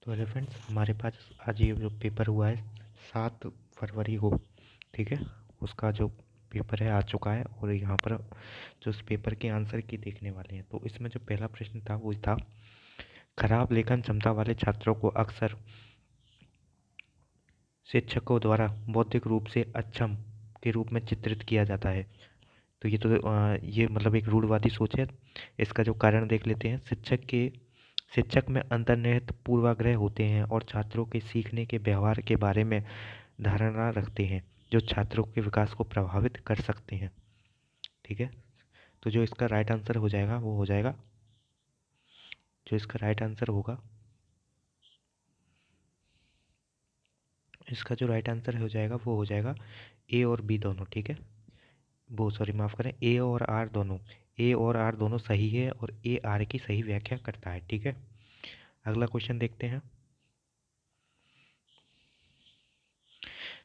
तो hello friends, हमारे पास आज ये जो पेपर हुआ है 7 फरवरी को, ठीक है। उसका जो पेपर है आ चुका है और यहाँ पर जो उस पेपर के आंसर की देखने वाले हैं। तो इसमें जो पहला प्रश्न था वो था, खराब लेखन क्षमता वाले छात्रों को अक्सर शिक्षकों द्वारा बौद्धिक रूप से अक्षम के रूप में चित्रित किया जाता है। तो ये मतलब एक रूढ़वादी सोच है। इसका जो कारण देख लेते हैं। शिक्षक में अंतर्निहित पूर्वाग्रह होते हैं और छात्रों के सीखने के व्यवहार के बारे में धारणा रखते हैं जो छात्रों के विकास को प्रभावित कर सकते हैं, ठीक है। तो जो इसका राइट आंसर हो जाएगा वो हो जाएगा, जो इसका राइट आंसर होगा, इसका जो राइट आंसर हो जाएगा वो हो जाएगा ए और बी दोनों, ठीक है। वो सॉरी माफ़ करें, ए और आर दोनों, ए और आर दोनों सही है और ए आर की सही व्याख्या करता है, ठीक है। अगला क्वेश्चन देखते हैं।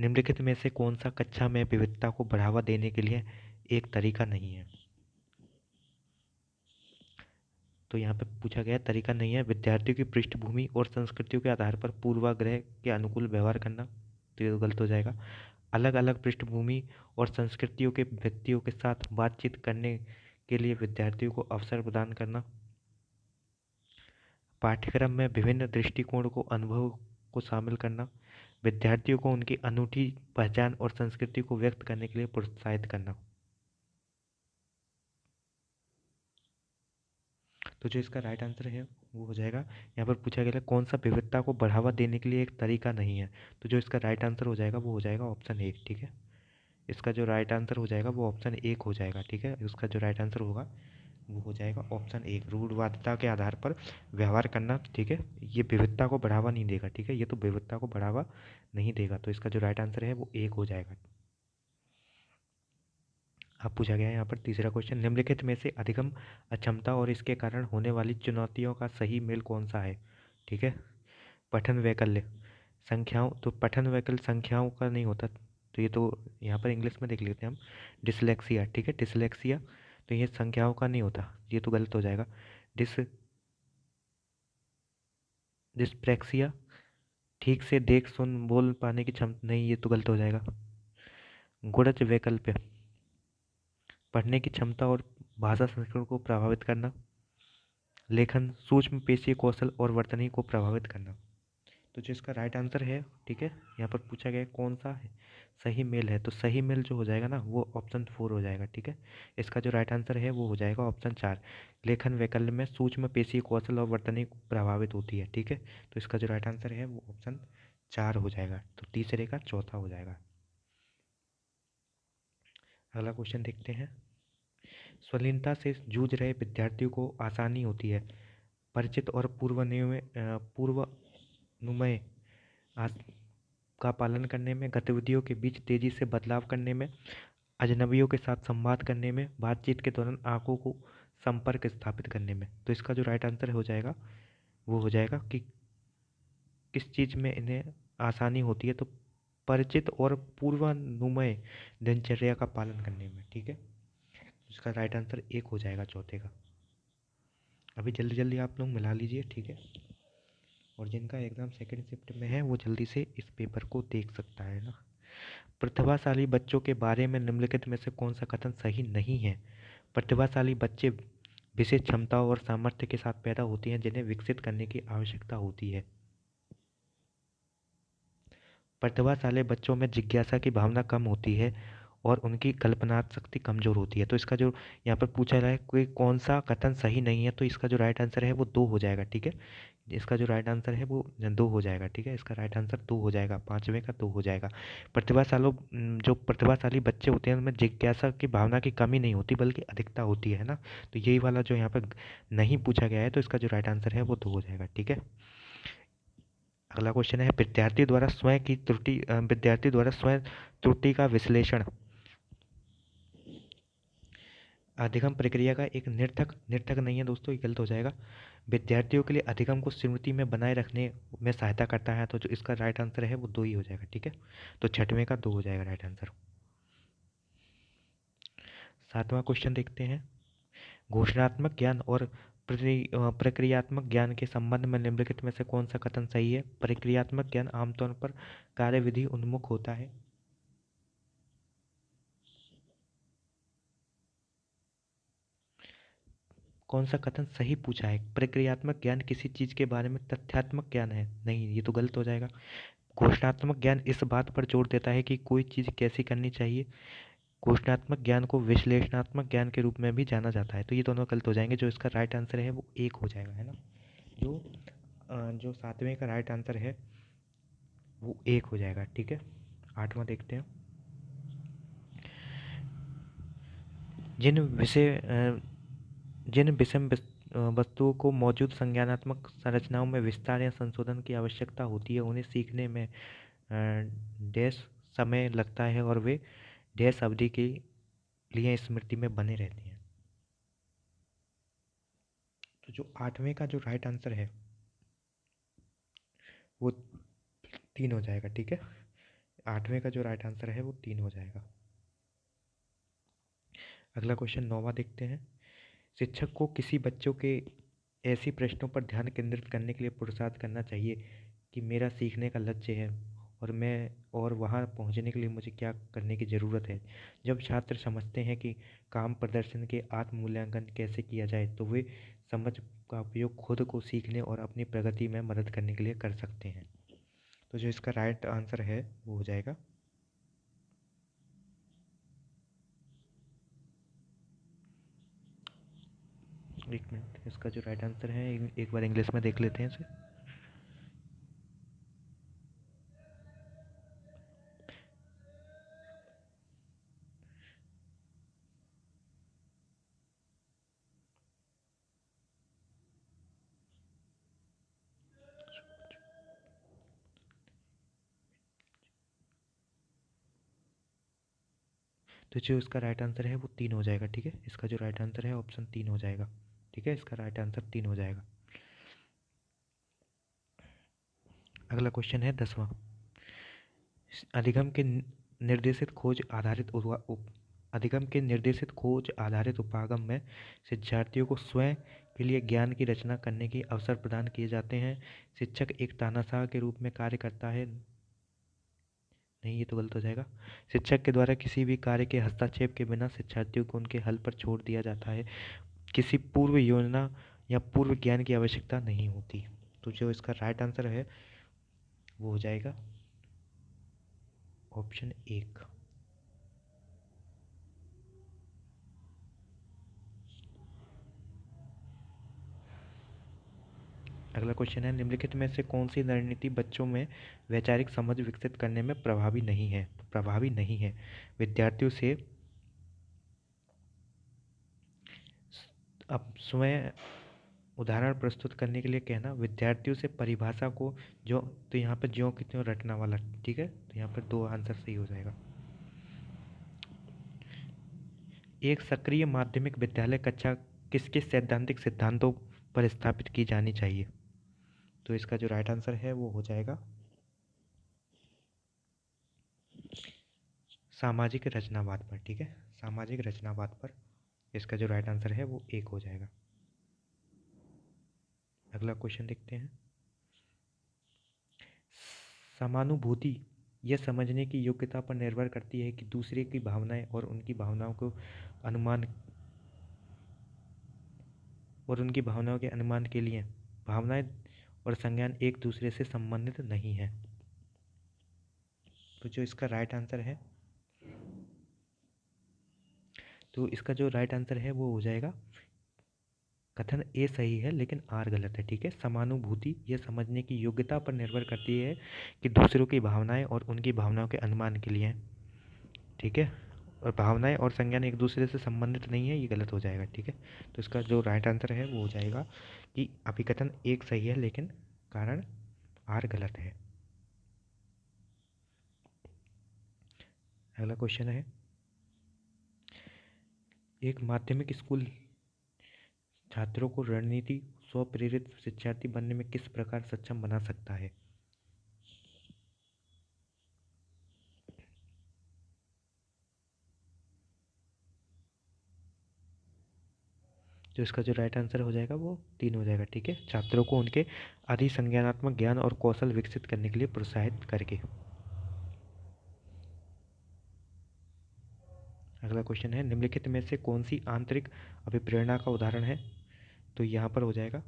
निम्नलिखित में से कौन सा कक्षा में विविधता को बढ़ावा देने के लिए एक तरीका नहीं है। तो यहाँ पे पूछा गया तरीका नहीं है, विद्यार्थियों की पृष्ठभूमि और संस्कृतियों के आधार पर पूर्वाग्रह के अनुकूल व्यवहार करना। तो ये तो गलत हो जाएगा। अलग अलग पृष्ठभूमि और संस्कृतियों के व्यक्तियों के साथ बातचीत करने के लिए विद्यार्थियों को अवसर प्रदान करना। पाठ्यक्रम में विभिन्न दृष्टिकोण को अनुभव को शामिल करना। विद्यार्थियों को उनकी अनूठी पहचान और संस्कृति को व्यक्त करने के लिए प्रोत्साहित करना। तो जो इसका राइट आंसर है वो हो जाएगा, यहाँ पर पूछा गया कौन सा विविधता को बढ़ावा देने के लिए एक तरीका नहीं है। तो जो इसका राइट आंसर हो जाएगा वो हो जाएगा ऑप्शन ए, ठीक है। इसका जो राइट आंसर हो जाएगा वो ऑप्शन एक हो जाएगा, ठीक है। उसका जो राइट आंसर होगा वो हो जाएगा ऑप्शन एक, रूढ़वादिता के आधार पर व्यवहार करना, ठीक है। ये विविधता को बढ़ावा नहीं देगा, ठीक है। ये तो विविधता को बढ़ावा नहीं देगा। तो इसका जो राइट आंसर है वो एक हो जाएगा। अब पूछा गया है यहाँ पर तीसरा क्वेश्चन, निम्नलिखित में से अधिगम अक्षमता और इसके कारण होने वाली चुनौतियों का सही मेल कौन सा है, ठीक है। पठन वैकल्य संख्याओं, तो पठन वैकल्य संख्याओं का नहीं होता। तो ये तो यहाँ पर इंग्लिश में देख लेते हैं हम, डिसलेक्सिया, ठीक है, डिसलेक्सिया। तो ये संख्याओं का नहीं होता, ये तो गलत हो जाएगा। डिस डिस्प्रैक्सिया, ठीक से देख सुन बोल पाने की क्षमता, नहीं ये तो गलत हो जाएगा। गुणज वैकल्य, पढ़ने की क्षमता और भाषा संस्करण को प्रभावित करना। लेखन सूक्ष्म पेशीय कौशल और वर्तनी को प्रभावित करना। तो जो इसका राइट आंसर है, ठीक है, यहाँ पर पूछा गया है कौन सा है सही मेल है। तो सही मेल जो हो जाएगा ना वो ऑप्शन 4 हो जाएगा, ठीक है। इसका जो राइट आंसर है वो हो जाएगा ऑप्शन 4, लेखन वैकल्य में सूक्ष्म पेशीय कौशल और वर्तनी प्रभावित होती है, ठीक है। तो इसका जो राइट आंसर है वो ऑप्शन 4 हो जाएगा। तो तीसरे का चौथा हो जाएगा। अगला क्वेश्चन देखते हैं। स्वलीनता से जूझ रहे विद्यार्थियों को आसानी होती है परिचित और पूर्वानुमेय का पालन करने में, गतिविधियों के बीच तेजी से बदलाव करने में, अजनबियों के साथ संवाद करने में, बातचीत के दौरान आंखों को संपर्क स्थापित करने में। तो इसका जो राइट आंसर हो जाएगा वो हो जाएगा कि किस चीज़ में इन्हें आसानी होती है। तो परिचित और पूर्वानुमेय दिनचर्या का पालन करने में, ठीक है। इसका राइट आंसर एक हो जाएगा चौथे का। अभी जल्दी जल्दी आप लोग मिला लीजिए, ठीक है। और जिनका एग्ज़ाम सेकंड शिफ्ट में है वो जल्दी से इस पेपर को देख सकता है ना। प्रतिभाशाली बच्चों के बारे में निम्नलिखित में से कौन सा कथन सही नहीं है। प्रतिभाशाली बच्चे विशेष क्षमताओं और सामर्थ्य के साथ पैदा होते हैं जिन्हें विकसित करने की आवश्यकता होती है। प्रतिभाशाली बच्चों में जिज्ञासा की भावना कम होती है और उनकी कल्पना शक्ति कमज़ोर होती है। तो इसका जो यहाँ पर पूछा रहा है कोई कौन सा कथन सही नहीं है, तो इसका जो राइट आंसर है वो 2 हो जाएगा, ठीक है। इसका जो राइट आंसर है वो 2 हो जाएगा, ठीक है। इसका राइट आंसर 2 हो जाएगा, पाँचवें का 2 हो जाएगा। जो प्रतिभाशाली बच्चे होते हैं उनमें जिज्ञासा की भावना की कमी नहीं होती बल्कि अधिकता होती है ना। तो यही वाला जो यहाँ पर नहीं पूछा गया है, तो इसका जो राइट आंसर है वो 2 हो जाएगा, ठीक है। अगला क्वेश्चन है, विद्यार्थी द्वारा स्वयं त्रुटि का विश्लेषण अधिगम प्रक्रिया का एक निरर्थक निरर्थक नहीं है दोस्तों, ये गलत हो जाएगा। विद्यार्थियों के लिए अधिगम को स्मृति में बनाए रखने में सहायता करता है। तो जो इसका राइट आंसर है वो 2 ही हो जाएगा, ठीक है। तो छठवें का 2 हो जाएगा राइट आंसर। सातवां क्वेश्चन देखते हैं। घोषणात्मक ज्ञान और प्रक्रियात्मक ज्ञान के संबंध में निम्नलिखित में से कौन सा कथन सही है? प्रक्रियात्मक ज्ञान आमतौर पर कार्यविधि उन्मुख होता है। कौन सा कथन सही पूछा है? प्रक्रियात्मक ज्ञान किसी चीज के बारे में तथ्यात्मक ज्ञान है? नहीं, ये तो गलत हो जाएगा। घोषणात्मक ज्ञान इस बात पर जोर देता है कि कोई चीज कैसी करनी चाहिए। घोषणात्मक ज्ञान को विश्लेषणात्मक ज्ञान के रूप में भी जाना जाता है। तो ये दोनों गलत हो जाएंगे। जो इसका राइट आंसर है वो एक हो जाएगा, है ना। जो जो सातवें का राइट आंसर है वो एक हो जाएगा। ठीक है, आठवां देखते हैं। जिन विषय जिन विषम वस्तुओं को मौजूद संज्ञानात्मक संरचनाओं में विस्तार या संशोधन की आवश्यकता होती है उन्हें सीखने में डैश समय लगता है और वे डैश अवधि के लिए स्मृति में बने रहते हैं। तो जो आठवें का जो राइट आंसर है वो तीन हो जाएगा। ठीक है, आठवें का जो राइट आंसर है वो तीन हो जाएगा। अगला क्वेश्चन नौवां देखते हैं। शिक्षक को किसी बच्चों के ऐसी प्रश्नों पर ध्यान केंद्रित करने के लिए पुरुषार्थ करना चाहिए कि मेरा सीखने का लक्ष्य है और वहाँ पहुँचने के लिए मुझे क्या करने की ज़रूरत है। जब छात्र समझते हैं कि काम प्रदर्शन के आत्म मूल्यांकन कैसे किया जाए तो वे समझ का उपयोग खुद को सीखने और अपनी प्रगति में मदद करने के लिए कर सकते हैं। तो जो इसका राइट आंसर है वो हो जाएगा एक मिनट, इसका जो राइट आंसर है एक बार इंग्लिश में देख लेते हैं इसे। तो जो इसका राइट आंसर है वो तीन हो जाएगा। ठीक है, इसका जो राइट आंसर है ऑप्शन तीन हो जाएगा। ठीक है, इसका राइट आंसर तीन हो जाएगा। अगला क्वेश्चन है 10वां। अधिगम के निर्देशित खोज आधारित अधिगम के निर्देशित खोज आधारित उपागम में शिक्षार्थियों को स्वयं के लिए ज्ञान की रचना करने के अवसर प्रदान किए जाते हैं। शिक्षक एक तानाशाह के रूप में कार्य करता है। नहीं, ये तो गलत हो जाएगा। शिक्षक के द्वारा किसी भी कार्य के हस्तक्षेप के बिना शिक्षार्थियों को उनके हल पर छोड़ दिया जाता है। किसी पूर्व योजना या पूर्व ज्ञान की आवश्यकता नहीं होती। तो जो इसका राइट आंसर है वो हो जाएगा ऑप्शन एक। अगला क्वेश्चन है निम्नलिखित में से कौन सी रणनीति बच्चों में वैचारिक समझ विकसित करने में प्रभावी नहीं है? प्रभावी नहीं है। विद्यार्थियों से अब स्वयं उदाहरण प्रस्तुत करने के लिए कहना, विद्यार्थियों से परिभाषा को जो, तो यहाँ पर ज्यों की त्यों रटना वाला। ठीक है, तो यहाँ पर दो आंसर सही हो जाएगा। एक सक्रिय माध्यमिक विद्यालय कक्षा किसके सैद्धांतिक सिद्धांतों पर स्थापित की जानी चाहिए? तो इसका जो राइट आंसर है वो हो जाएगा सामाजिक रचनावाद पर। ठीक है, सामाजिक रचनावाद पर इसका जो राइट आंसर है वो एक हो जाएगा। अगला क्वेश्चन देखते हैं। समानुभूति यह समझने की योग्यता पर निर्भर करती है कि दूसरे की भावनाएं और उनकी भावनाओं के अनुमान के लिए भावनाएं और संज्ञान एक दूसरे से संबंधित नहीं है। तो जो इसका राइट आंसर है, तो इसका जो राइट आंसर है वो हो जाएगा कथन ए सही है लेकिन आर गलत है। ठीक है, समानुभूति यह समझने की योग्यता पर निर्भर करती है कि दूसरों की भावनाएं और उनकी भावनाओं के अनुमान के लिए। ठीक है, और भावनाएं और संज्ञान एक दूसरे से संबंधित नहीं है, ये गलत हो जाएगा। ठीक है, तो इसका जो राइट आंसर है वो हो जाएगा कि अभिकथन एक सही है लेकिन कारण आर गलत है। अगला क्वेश्चन है, एक माध्यमिक स्कूल छात्रों को रणनीति स्वप्रेरित शिक्षार्थी बनने में किस प्रकार सक्षम बना सकता है? तो इसका जो राइट आंसर हो जाएगा वो 3 हो जाएगा। ठीक है, छात्रों को उनके अधिसंज्ञानात्मक ज्ञान और कौशल विकसित करने के लिए प्रोत्साहित करके। अगला क्वेश्चन है, निम्नलिखित में से कौन सी आंतरिक अभिप्रेरणा का उदाहरण है? तो यहाँ पर हो जाएगा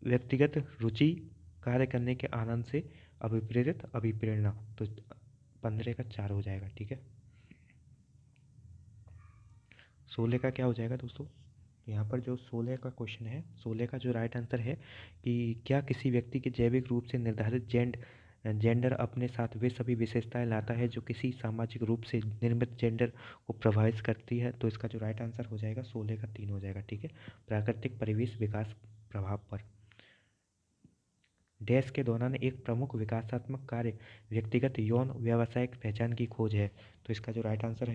व्यक्तिगत रुचि, कार्य करने के आनंद से अभिप्रेरित अभिप्रेरणा। तो 15 का 4 हो जाएगा। ठीक है, 16 का क्या हो जाएगा दोस्तों? यहाँ पर जो 16 का क्वेश्चन है, 16 का जो राइट आंसर है कि क्या किसी व्यक्ति के जैविक रूप से निर्धारित जेंडर अपने साथ वे सभी विशेषताएं लाता है जो किसी सामाजिक रूप से निर्मित जेंडर को प्रभावित करती है? तो इसका जो राइट आंसर हो जाएगा 16 का 3 हो जाएगा। ठीक है, प्राकृतिक परिवेश विकास प्रभाव पर डैश के दौरान एक प्रमुख विकासात्मक कार्य व्यक्तिगत यौन व्यावसायिक पहचान की खोज है। तो इसका जो राइट आंसर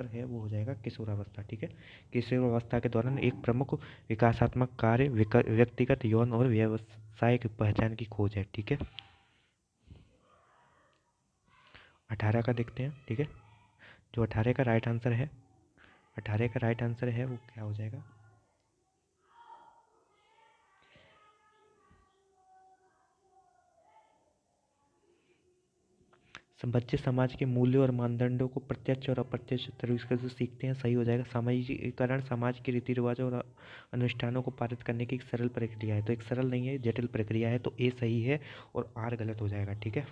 है, वो हो जाएगा किशोरावस्था। ठीक है, किशोरावस्था के दौरान एक प्रमुख विकासात्मक कार्य व्यक्तिगत यौन और व्यावसायिक पहचान की खोज है। ठीक है, 18 का देखते हैं। ठीक है, जो 18 का राइट आंसर है, वो क्या हो जाएगा? बच्चे समाज के मूल्यों और मानदंडों को प्रत्यक्ष और अप्रत्यक्ष तरीके से सीखते हैं। सही हो जाएगा। सामाजिकरण समाज के रीति रिवाजों और अनुष्ठानों को पारित करने की एक सरल प्रक्रिया है। तो एक सरल नहीं है, जटिल प्रक्रिया है। तो ए सही है और आर गलत हो जाएगा। ठीक है,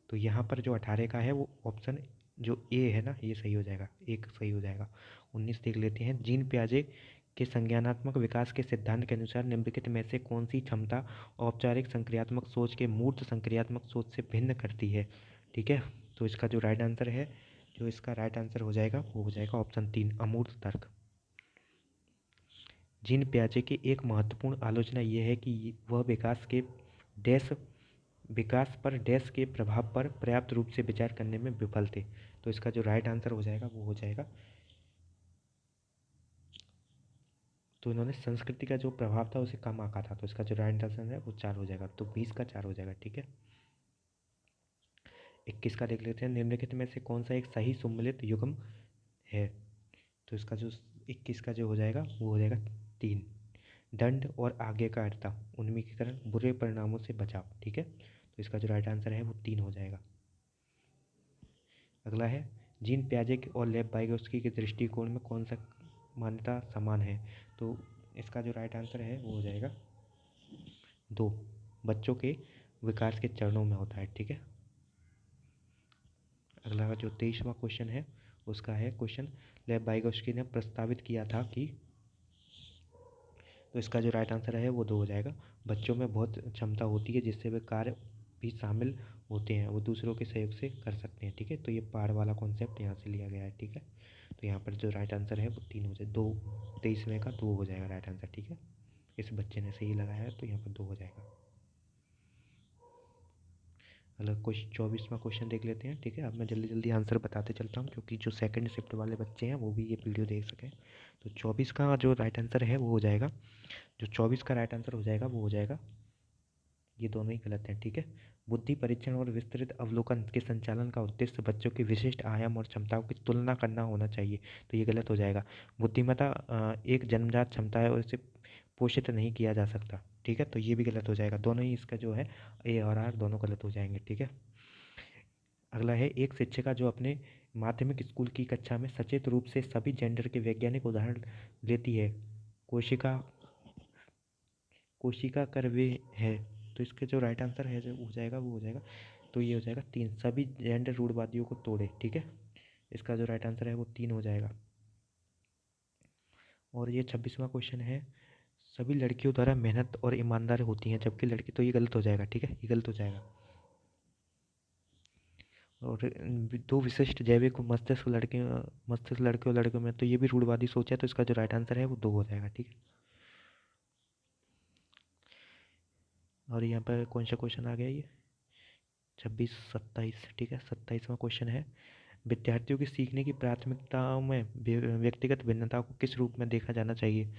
तो यहाँ पर जो 18 का है वो ऑप्शन जो ए है ना, ये सही हो जाएगा, एक सही हो जाएगा। 19 देख लेते हैं। जीन पियाजे के संज्ञानात्मक विकास के सिद्धांत के अनुसार निम्नलिखित में से कौन सी क्षमता औपचारिक संक्रियात्मक सोच के मूर्त संक्रियात्मक सोच से भिन्न करती है? ठीक है, तो इसका जो राइट आंसर है, हो जाएगा वो हो जाएगा ऑप्शन 3, अमूर्त तर्क। जीन पियाजे की एक महत्वपूर्ण आलोचना यह है कि वह विकास पर डैश के प्रभाव पर पर्याप्त रूप से विचार करने में विफल थे। तो इसका जो राइट आंसर हो जाएगा वो हो जाएगा, तो इन्होंने संस्कृति का जो प्रभाव था उसे कम आंका था। तो इसका जो राइट आंसर है वो 4 हो जाएगा। तो 20 का 4 हो जाएगा। ठीक है, 21 का देख लेते हैं। निम्नलिखित में से कौन सा एक सही सम्मिलित युग्म है? तो इसका जो 21 का जो हो जाएगा वो हो जाएगा 3, दंड और आज्ञाकारिता, उन्मुखीकरण, बुरे परिणामों से बचाव। ठीक है, तो इसका जो राइट आंसर है वो 3 हो जाएगा। अगला है, जीन पियाजे और लेव वाइगोत्स्की के दृष्टिकोण में कौन सा मान्यता समान है? तो इसका जो राइट आंसर है वो हो जाएगा 2, बच्चों के विकास के चरणों में होता है। ठीक है, अगला जो 23वां क्वेश्चन है उसका है क्वेश्चन, लेव वाइगोत्स्की ने प्रस्तावित किया था कि। तो इसका जो राइट आंसर है वो 2 हो जाएगा। बच्चों में बहुत क्षमता होती है जिससे वे कार्य भी शामिल होते हैं, वो दूसरों के सहयोग से कर सकते हैं। ठीक है, तो ये पार वाला कॉन्सेप्ट यहाँ से लिया गया है। ठीक है, तो यहाँ पर जो राइट आंसर है वो 3 हो जाए, 2, 23वें का 2 हो जाएगा राइट आंसर। ठीक है, इस बच्चे ने सही लगाया है तो यहाँ पर 2 हो जाएगा। अगला क्वेश्चन 24वां क्वेश्चन देख लेते हैं। ठीक है, अब मैं जल्दी जल्दी आंसर बताते चलता हूँ क्योंकि जो सेकंड शिफ्ट वाले बच्चे हैं वो भी ये वीडियो देख सकें। तो 24 का जो राइट आंसर है वो हो जाएगा, जो 24 का राइट आंसर हो जाएगा वो हो जाएगा, ये दोनों ही गलत हैं। ठीक है, बुद्धि परीक्षण और विस्तृत अवलोकन के संचालन का उद्देश्य बच्चों के विशिष्ट आयाम और क्षमताओं की तुलना करना होना चाहिए। तो ये गलत हो जाएगा। बुद्धिमत्ता एक जन्मजात क्षमता है और इसे पोषित नहीं किया जा सकता। ठीक है, तो ये भी गलत हो जाएगा। दोनों ही इसका जो है ए और आर दोनों गलत हो जाएंगे। ठीक है, अगला है, एक शिक्षिका जो अपने माध्यमिक स्कूल की कक्षा में सचेत रूप से सभी जेंडर के वैज्ञानिक उदाहरण लेती है, कोशिका कोशिका कर्वे है। तो इसके जो राइट आंसर है जो हो जाएगा वो हो जाएगा, तो ये हो जाएगा 3, सभी जेंडर रूढ़वादियों को तोड़े। ठीक है, इसका जो राइट आंसर है वो 3 हो जाएगा। और ये 26वां क्वेश्चन है, सभी लड़कियों द्वारा मेहनत और ईमानदार होती हैं जबकि लड़की, तो ये गलत हो जाएगा। ठीक है, ये गलत हो जाएगा। और दो विशिष्ट जैविक मस्तिष्क लड़के और लड़कियों में, तो ये भी रूढ़वादी सोच है। तो इसका जो राइट आंसर है वो 2 हो जाएगा। ठीक है, और यहाँ पर कौन सा क्वेश्चन आ गया? ये 26, 27। ठीक है, 27वां क्वेश्चन है, विद्यार्थियों की सीखने की प्राथमिकताओं में व्यक्तिगत भिन्नता को किस रूप में देखा जाना चाहिए?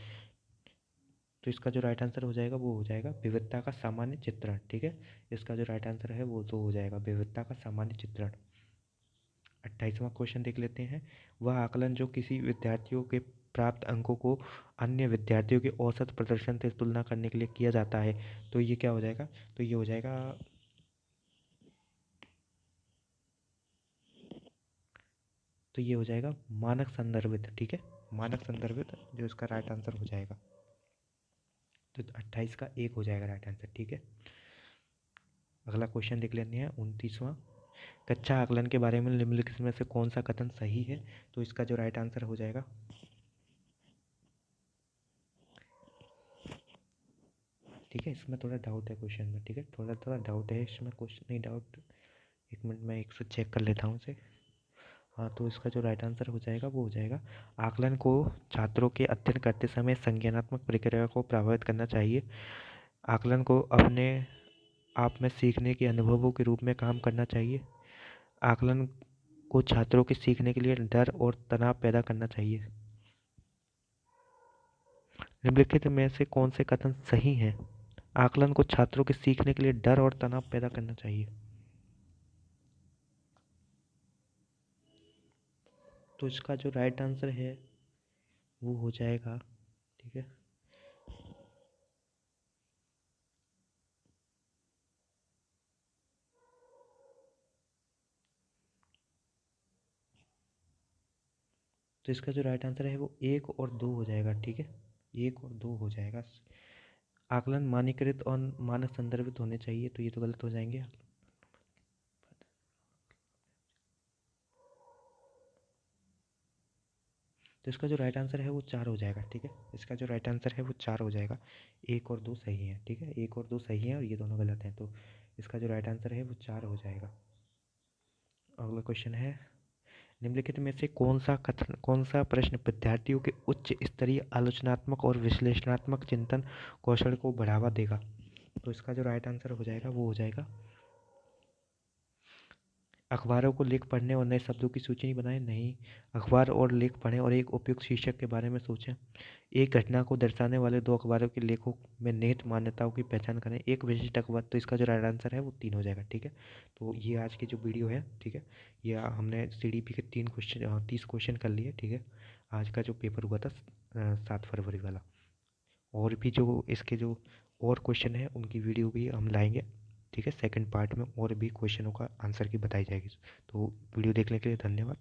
तो इसका जो राइट आंसर हो जाएगा वो हो जाएगा विविधता का सामान्य चित्रण। ठीक है, इसका जो राइट आंसर है वो तो हो जाएगा विविधता का सामान्य चित्रण। 28वां क्वेश्चन देख लेते हैं। वह आकलन जो किसी विद्यार्थियों के प्राप्त अंकों को अन्य विद्यार्थियों के औसत प्रदर्शन से तुलना करने के लिए किया जाता है, तो ये क्या हो जाएगा? तो ये हो जाएगा, तो ये हो जाएगा मानक संदर्भित। ठीक है, मानक संदर्भित जो इसका राइट आंसर हो जाएगा। तो 28 का 1 हो जाएगा राइट आंसर। ठीक है, अगला क्वेश्चन देख लेते हैं 29वां। कक्षा आकलन के बारे में निम्नलिखित में से कौन सा कथन सही है? तो इसका जो राइट आंसर हो जाएगा, ठीक है, इसमें थोड़ा डाउट है क्वेश्चन में। ठीक है, थोड़ा थोड़ा डाउट है इसमें, क्वेश्चन नहीं डाउट। एक मिनट मैं एक से चेक कर लेता हूँ इसे। हाँ, तो इसका जो राइट आंसर हो जाएगा वो हो जाएगा, आकलन को छात्रों के अध्ययन करते समय संज्ञानात्मक प्रक्रिया को प्रभावित करना चाहिए। आकलन को अपने आप में सीखने के अनुभवों के रूप में काम करना चाहिए। आकलन को छात्रों के सीखने के लिए डर और तनाव पैदा करना चाहिए। निम्नलिखित में से कौन से कथन सही हैं? आकलन को छात्रों के सीखने के लिए डर और तनाव पैदा करना चाहिए। तो इसका जो राइट आंसर है वो हो जाएगा, ठीक है, तो इसका जो राइट आंसर है वो 1 और 2 हो जाएगा। ठीक है, 1 और 2 हो जाएगा। आकलन मानकीकृत और मानक संदर्भित होने चाहिए, तो ये तो गलत हो जाएंगे। तो इसका जो राइट आंसर है वो 4 हो जाएगा। ठीक है, इसका जो राइट आंसर है वो 4 हो जाएगा। 1 और 2 सही है। ठीक है, 1 और 2 सही है और ये दोनों गलत हैं, तो इसका जो राइट आंसर है वो 4 हो जाएगा। अगला क्वेश्चन है, निम्नलिखित में से कौन सा प्रश्न विद्यार्थियों के उच्च स्तरीय आलोचनात्मक और विश्लेषणात्मक चिंतन कौशल को बढ़ावा देगा? तो इसका जो राइट आंसर हो जाएगा वो हो जाएगा, अखबारों को लेख पढ़ने और नए शब्दों की सूची बनाएं। नहीं, अखबार और लेख पढ़ें और एक उपयुक्त शीर्षक के बारे में सोचें। एक घटना को दर्शाने वाले 2 अखबारों के लेखों में निहित मान्यताओं की पहचान करें। एक विशिष्ट अखबार, तो इसका जो राइट आंसर है वो 3 हो जाएगा। ठीक है, तो ये आज की जो वीडियो है, ठीक है, ये हमने CDP के 30 क्वेश्चन कर लिए। ठीक है, आज का जो पेपर हुआ था 7 फरवरी वाला, और भी जो इसके जो और क्वेश्चन है उनकी वीडियो भी हम लाएंगे। ठीक है, सेकंड पार्ट में और भी क्वेश्चनों का आंसर की बताई जाएगी। तो वीडियो देखने के लिए धन्यवाद।